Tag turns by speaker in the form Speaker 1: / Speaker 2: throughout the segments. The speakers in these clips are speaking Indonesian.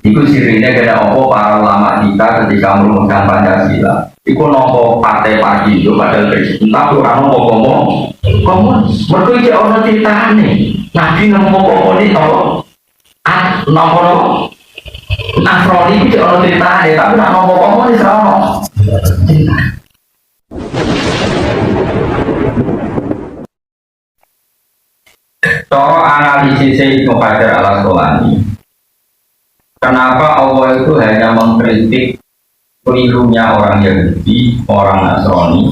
Speaker 1: Iku sirine kena opo para ulama kita ketika merumuskan Pancasila. Iku nopo partai Parkindo padahal Kristen tapi orang nopo komunis. Mereka iki ana critane. Nabi nopo komunis apa? Nopo Nasrani iki ana critane tapi nek nopo komunis ora ono. Cara analisis Ibnu Hajar al-Asqalani, kenapa Allah itu hanya mengkritik kelirunya orang Yahudi, orang Nasrani,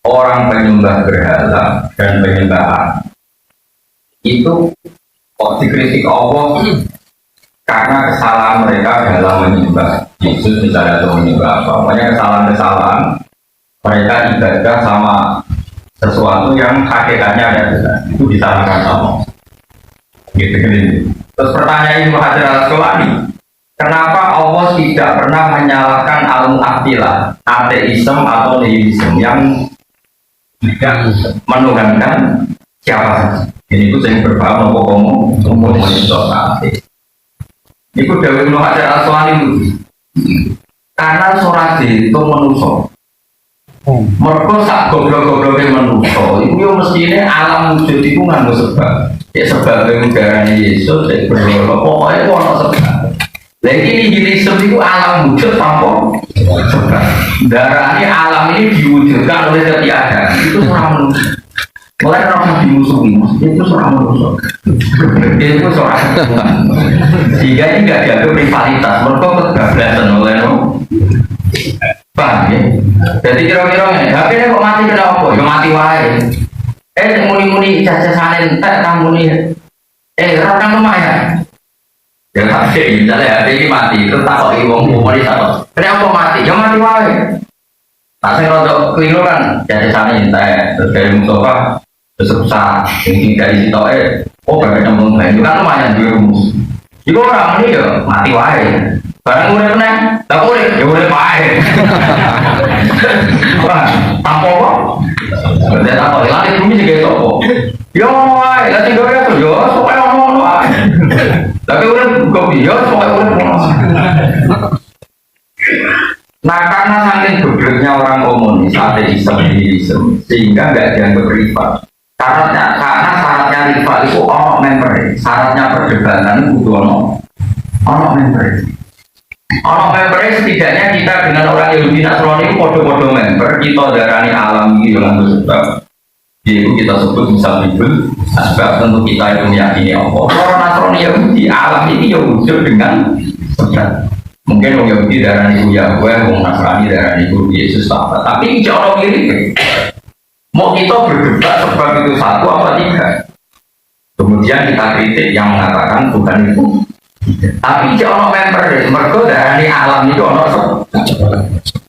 Speaker 1: orang penyembah berhala dan penyembah itu kok dikritik Allah karena kesalahan mereka dalam menyembah Yesus misalnya atau menyembah apa, banyak kesalahan-kesalahan mereka ibadah sama sesuatu yang hakikatnya ada itu disalahkan sama gitu. Terus pertanyaan Ibnu Hajar al-Asqalani, kenapa Allah tidak pernah menyalahkan al-mu'attilah, ateisme atau nihilisme yang tidak menuhankan siapa saja? Ini itu yang berbahaya komunis ateis. Itu dari Ibnu Hajar al-Asqalani karena surat itu menusuk. Mereka sak goblok-gobloknya manusia itu mestinya alam wujud itu nganggo sebab ya sebab udaranya Yesus ya berdoa pokoknya itu ada sebab lagi nihilisme itu alam wujud tanpa sebab darahnya alam ini diwujudkan oleh ketiadaan itu seorang manusia mulai orang dimusuhi itu seorang manusia itu seorang sehingga ini tidak dianggap rivalitas mereka kegagalan oleh paham ya? Jadi kira-kira ini, HP-nya kok mati kena apa? Ya mati wae. Muni-muni jajasanin, muni ratang lumayan. Ya HP, misalnya HP ini mati, terus tak kok iwong muni apa? Kenapa mati? Ya mati wae. Tak saya rontok keliru kan, jajasanin, terus dari Mustafa, terus susah, yang dari situ bagai nyambung baik, itu kan lumayan dua rumus. Itu orang ini ya mati wae. Barang urip meneh, tak urip, ya urip wae. Wah, tampo kok. Berarti tampo langit bumi juga sapa. Yo wae, lah sing gore to yo sok ono wae. Tapi urip kok yo sok urip ono. Nah, karena saking gobloknya orang komunis, ateisme, sehingga nggak dianggap rival. Karena syaratnya rival itu ono member, syaratnya perdebatan itu butuh ono member. Ono member setidaknya kita dengan orang Yahudi Nasrani podo-podo member kita darani alam ini dengan sebab yaitu kita sebut misal itu sebab tentu kita itu meyakini Allah. Orang Nasrani Yahudi alam ini ya wujud dengan sebab mungkin orang Yahudi darani itu Yahweh, orang Nasrani darani itu Yesus apa. Tapi cara ini mau kita berdebat sebab itu satu apa tiga. Kemudian kita kritik yang mengatakan Tuhan itu. Tapi jauh member, mereka darani alam itu ono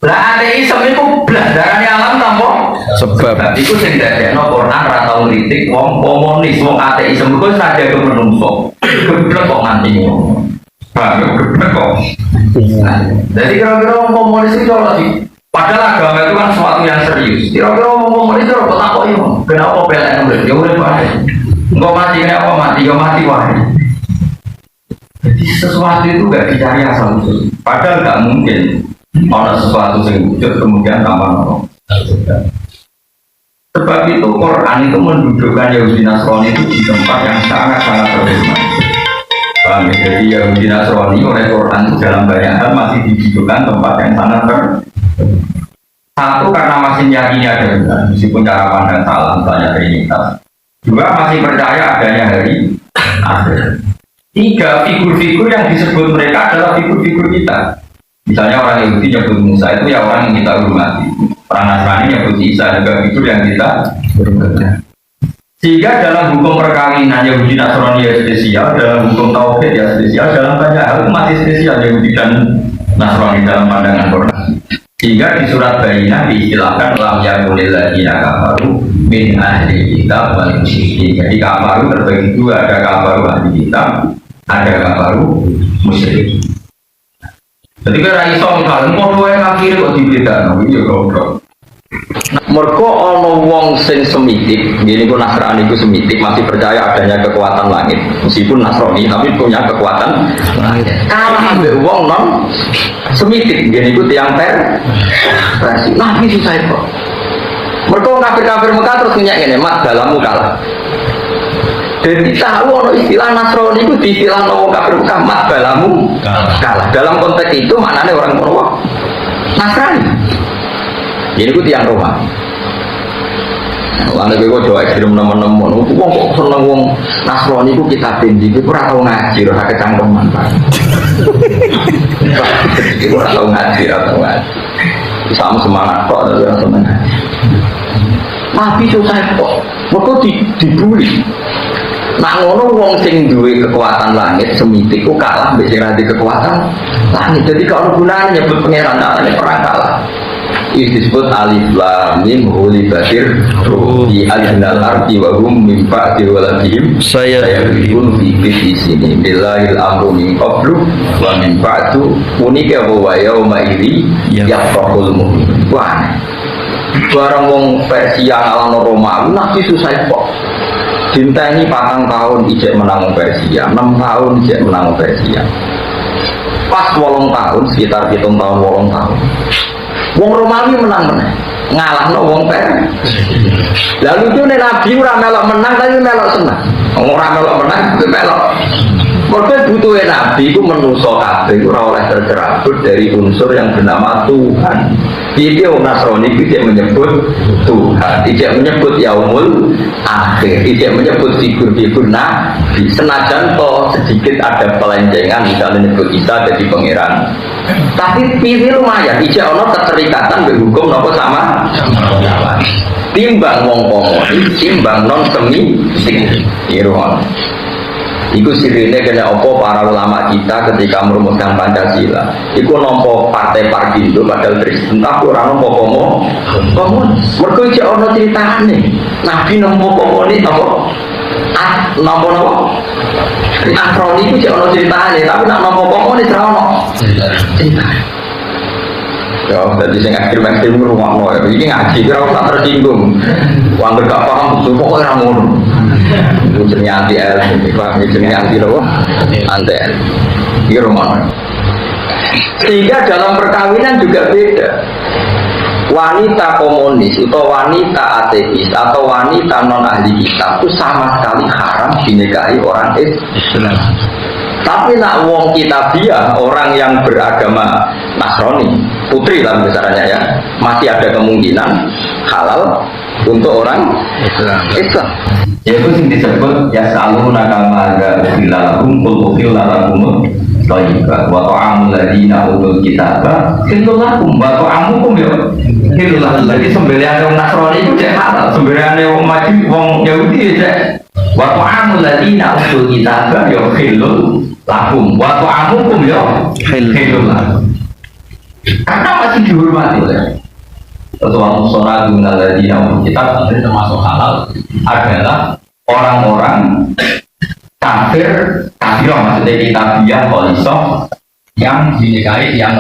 Speaker 1: lah ateisme itu belas darani alam tanpa sebab. Itu sing dadekno Quran ra tau kritik wong komunis, wong ateisme itu saja ke menungso. Geblek kok nganti ngono. Paham geblek kok. Jadi kira-kira wong komunis itu lagi padahal agama itu kan sesuatu yang serius. Kira-kira wong komunis itu kok takok yo, kenapa PLN yo urip wae. Engko mati kenapa mati yo mati wae. Jadi sesuatu itu gak dicari asal usul. Padahal gak mungkin ada sesuatu yang wujud kemudian tanpa nolong. Sebab itu Quran itu mendudukkan Yahudi Nasrani itu di tempat yang sangat-sangat terhormat. Paham ya? Jadi Yahudi Nasrani oleh Quran itu dalam banyak hal masih didudukkan tempat yang sangat terhormat. Satu karena masih meyakini ada Tuhan, meskipun cara pandang salah, misalnya Trinitas. Dua masih percaya adanya hari akhir. Tiga, figur-figur yang disebut mereka adalah figur-figur kita. Misalnya orang Yahudi nyebut Musa itu ya orang yang kita hormati. Orang Nasrani nyebut Isa juga figur yang kita hormati. Sehingga dalam hukum perkawinan Yahudi Nasrani ya spesial, dalam hukum tauhid ya spesial, dalam banyak hal masih spesial Yahudi dan Nasrani dalam pandangan Quran. Sehingga di surat Bayyinah diistilahkan lam yakunil ladzina kafaru min ahli kitab wal musyrikin. Jadi kafaru terbagi dua, ada kafaru ahli kitab, ada kafaru musyrik. Jadi kalau iso misalnya mau dua yang akhir kok dibedakan, itu ya goblok. Mergo ana wong sing semitik, gini ku Nasrani ku semitik, masih percaya adanya kekuatan langit. Meskipun Nasrani tapi punya kekuatan langit. Kalah ambek wong non semitik, gini ku tiang versi. Nabi susah kok. Mergo kafir-kafir Mekah terus ngene, mat dalammu kalah. Jadi tahu ono istilah Nasrani itu istilah wong kafir Mekah, mat dalammu kalah. Dalam konteks itu maknanya orang Purwo Nasrani. Ini ku tiang Roma. Lalu gue coba ekstrim teman-teman. Wong kok seneng wong Nasrani ku kita tinggi. Gue kurang tahu ngaji, rasa kecangkeman. Gue kurang tahu ngaji, sama semangat kok ada yang seneng ngaji. Nabi susah kok. Mereka dibully. Nak ngono wong sing duwe kekuatan langit semitik ku kalah mbek sing ra kekuatan langit. Jadi kalau gunanya nyebut pangeran ini perang kalah. Ini disebut alif lam mim hulibatir di al-jannal arti wa hum min ba'di waladihim saya pun di sini bilahil amru min qablu wa min ba'du unika wa yauma idzi yafrahul mu'min. Wah barang wong Persia ala Romawi nabi susah kok. Cinta ini 4 tahun ijek menang Persia, 6 tahun ijek menang Persia. Pas 8 tahun, sekitar 7 tahun 8 tahun. Wong Romawi menang ngalah no wong Persia. Lalu itu Nabi ora melok menang tapi melok senang. Ora melok menang tapi melok. Mereka butuh Nabi itu menuso kabeh ora oleh tercerabut dari unsur yang bernama Tuhan. Jadi orang Nasrani itu tidak menyebut Tuhan, tidak menyebut Yaumul Akhir, tidak menyebut figur-figur Nabi. Senajan toh sedikit ada pelencengan, misalnya menyebut Isa jadi pangeran. Tapi pilih lumayan, tidak ada keterikatan berhukum nopo sama. Timbang wong komunis, timbang non semi, iron. Iku sirine kena opo para ulama kita ketika merumuskan Pancasila. Iku nompo partai Parkindo padahal Kristen tapi orang nompo komunis. Mereka iki ana ceritane. Nabi nompo komunis apa? Nompo Nasrani iku iki ana ceritane tapi nak nompo komunis ora ono ceritane. Ya, jadi saya ekstrim-ekstrim rumah lo. Ini ngaji, kira tak tersinggung. Uang gak paham, betul pokoknya ramun. Itu jenis anti-L, jenis anti-lo, anti-L. Ini rumah lo. Sehingga dalam perkawinan juga beda. Wanita komunis atau wanita ateis atau wanita non ahli kitab itu sama sekali haram dinikahi orang Islam. Tapi nak wong kitabiah, orang yang beragama Nasrani, putri lah besarnya ya, masih ada kemungkinan halal untuk orang Islam. Yaitu yang disebut ya selalu nakama ada ufilalahum kul ufilalahum toyibah wa ta'amul ladina utul kitabah hilulakum wa ta'amukum ya hilulah. Jadi sembelihan orang Nasrani itu cek halal, sembelihan orang Majus, orang Yahudi cek wa ta'amul ladina utul kitabah ya hilul lakum wa ta'amukum ya hilulakum. Karena masih dihormati ya. Sesuatu sholat guna ladina kita itu termasuk halal adalah orang-orang kafir maksudnya kitabiah khalisah yang dinikahi yang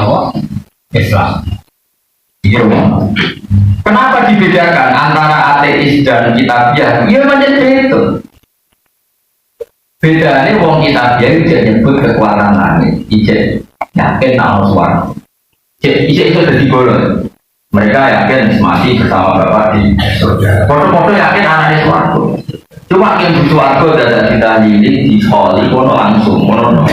Speaker 1: Islam. Kenapa dibedakan antara ateis dan kitabiah? Ya menjadi itu. Bedanya wong kitabiah itu nyebut kekuatan langit, ijek yakin nama suara. Ijek itu jadi golong. Mereka yakin mati bersama Bapak di surga. Foto-foto yakin anaknya suatu. Cuma yang di suatu dan kita lilik di holi kono langsung kono.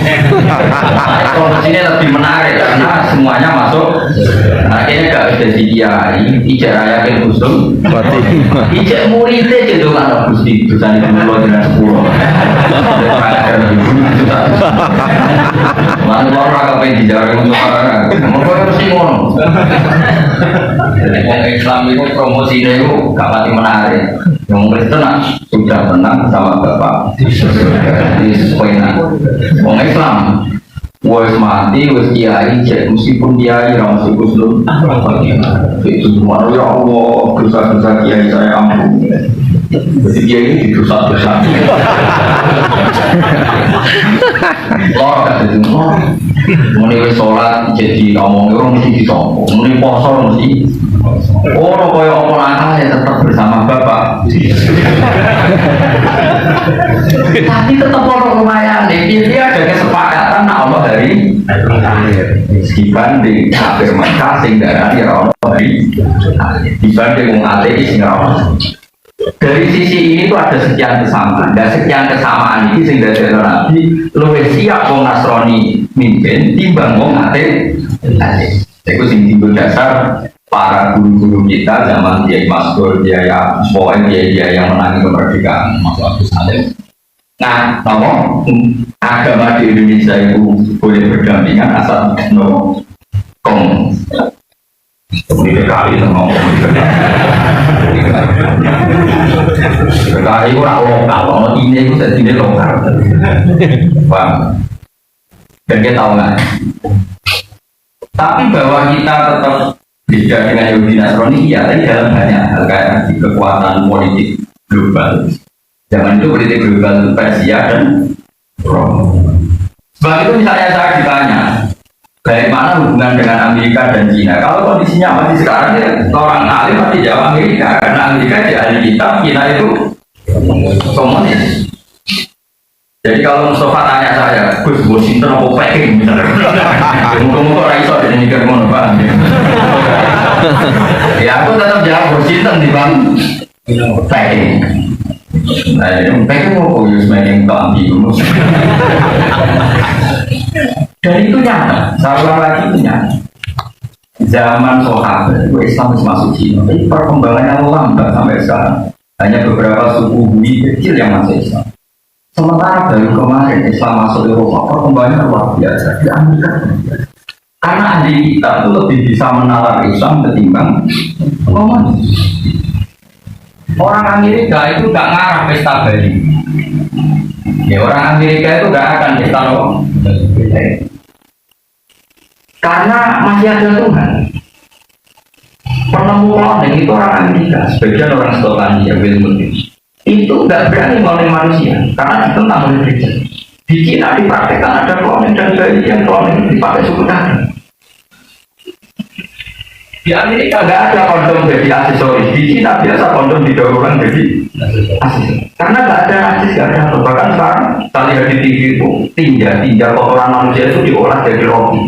Speaker 1: Kondisinya lebih menarik karena semuanya masuk. Akhirnya gak bisa dikiai. Ijek yakin usung. Ijek muridnya cenderung anak gusti. Tulisan itu dulu dengan 10. Mana orang kepengen dijarang untuk orang. Mau harus ngono. Jadi orang Islam itu promosinya itu gak pati menarik. Yang Kristen sudah menang sama Bapak di Spoina. Orang Islam Wes mati, wes kiai, cek meskipun kiai, orang mesti kusnul. Itu semua ya Allah, dosa-dosa kiai saya ampun. Jadi kiai ini dosa-dosa. Lor kata itu, mulai sholat jadi ngomong orang mesti ditompo, mulai poso mesti. Orang kaya apa nakal ya tetap bersama bapak. Tapi tetap orang lumayan nih, dia ada kesepakatan nak Allah dari dibanding kafir Mekah sing darani ora ono dari dibanding wong ateis sing ora ono. Dari sisi ini tuh ada sekian kesamaan. Dan sekian kesamaan ini sing dadekno Nabi luwih siap wong Nasrani mimpin timbang wong ateis. Iku sing dienggo dasar para guru-guru kita zaman Kiai Maskur, Kiai Kiai yang menangi kemerdekaan Mas Agus Salim. Nah, agama di Indonesia itu boleh berdampingan asal no kong. Ini kali ngomong kali itu lokal, ini itu jadi lokal. Paham? Dan kita tahu nggak? Tapi bahwa kita tetap beda dengan Yahudi Nasrani, ya, tapi dalam banyak hal kayak di kekuatan politik global. Zaman itu politik global Persia dan Roma. Sebab itu misalnya saya ditanya, bagaimana hubungan dengan Amerika dan Cina? Kalau kondisinya masih sekarang ya, orang alim pasti jawab Amerika, karena Amerika di ahli kitab, Cina itu komunis. Jadi kalau Mustafa tanya saya, Gus Washington apa Peking misalnya, mungkin raiso jadi mikir ngono Pak. Ya aku tetap jawab Washington di bang Peking. Nah, yang Peking mau use making kambi dulu. Dan itu nyata, salah lagi itu nyata. Zaman Sahabat, itu Islam masuk Cina, tapi perkembangannya lambat sampai sekarang. Hanya beberapa suku bumi kecil yang masuk Islam. Sementara baru kemarin Islam masuk Eropa, perkembangannya luar biasa di Amerika. Karena ahli kita itu lebih bisa menalar Islam ketimbang komunis. Orang Amerika itu gak ngarah pesta Bali. Ya orang Amerika itu gak akan pesta Bali. Karena masih ada Tuhan. Penemuan itu orang Amerika, sebagian orang Skotlandia, itu nggak berani cloning manusia karena ditentang oleh Kristen. Di Cina dipraktekkan ada cloning dan bayi yang cloning dipakai suku cadang. Di Amerika nggak ada kondom jadi aksesoris. Di Cina biasa kondom didaurkan jadi aksesoris. Karena nggak ada najis, nggak ada. Bahkan sekarang kita lihat di TV itu tinja kotoran manusia itu diolah jadi roti.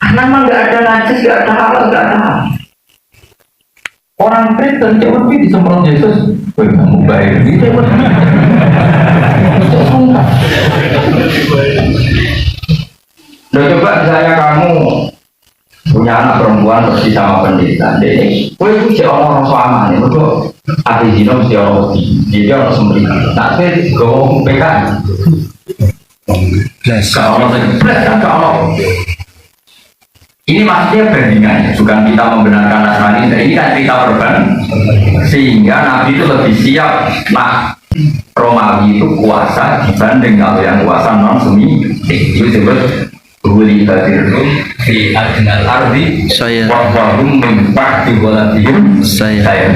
Speaker 1: Karena memang nggak ada najis, nggak ada halal, nggak ada hal. Orang Kristen jauh lebih disemprot Yesus, kamu baik, itu coba misalnya kamu punya anak perempuan pergi sama pendeta, jadi, itu si orang suama nih, betul, ahli zina mesti orang mesti, jadi orang sembri, tapi gue PKI, kalau kalau ini maksudnya bandingan, bukan kita membenarkan Nasrani. Ini kan cerita korban, sehingga Nabi itu lebih siap. Nah, Romawi itu kuasa dibanding kalau yang kuasa non semi. Itu disebut Huli Badir di Adinal Ardi. Saya. Wahwahum mempak di bola saya.